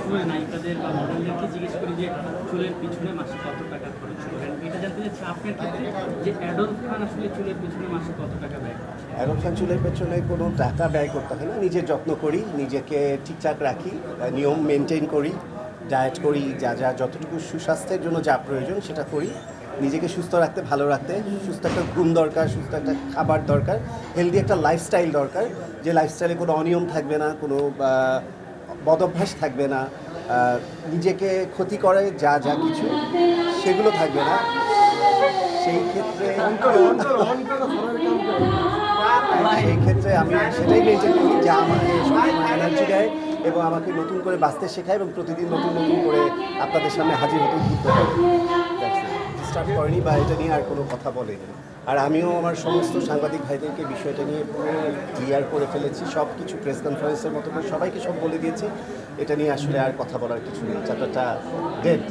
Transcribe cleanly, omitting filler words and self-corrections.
সবসময় নায়িকাদের বা মডেলদেরকে জিজ্ঞেস করি যে চুলের পিছনে মাসে কত টাকা খরচ করেন। এটা জানতে চাচ্ছি আপনার ক্ষেত্রে যে অ্যাডলফ খান আসলে চুলের পিছনে মাসে কত টাকা ব্যয় করেন? অ্যাডলফ খান চুলের পেছনে কোনো টাকা ব্যয় করতে হয় না, নিজের যত্ন করি, নিজেকে ঠিকঠাক রাখি, নিয়ম মেনটেন করি, ডায়েট করি, যা যা যতটুকু সুস্বাস্থ্যের জন্য যা প্রয়োজন সেটা করি। নিজেকে সুস্থ রাখতে, ভালো রাখতে সুস্থ একটা ঘুম দরকার, সুস্থ একটা খাবার দরকার, হেলদি একটা লাইফস্টাইল দরকার, যে লাইফস্টাইলে কোনো অনিয়ম থাকবে না, কোনো বদভ্যাস থাকবে না, নিজেকে ক্ষতি করে যা যা কিছু সেগুলো থাকবে না। সেই ক্ষেত্রে আমি সেটাই মেনটেন করি, যা আমাকে এনার্জি দেয় এবং আমাকে নতুন করে বাঁচতে শেখায় এবং প্রতিদিন নতুন নতুন করে আপনাদের সামনে হাজির হতে উদ্বুদ্ধ করে। ডিস্টার্ব করেনি বা এটা নিয়ে আর কোনো কথা বলেনি। আর আমিও আমার সমস্ত সাংবাদিক ভাইদেরকে বিষয়টা নিয়ে পুরো ক্লিয়ার করে ফেলেছি, সব কিছু প্রেস কনফারেন্সের মতো করে সবাইকে সব বলে দিয়েছি। এটা নিয়ে আসলে আর কথা বলার কিছু নেই, চ্যাপ্টারটা ডেড।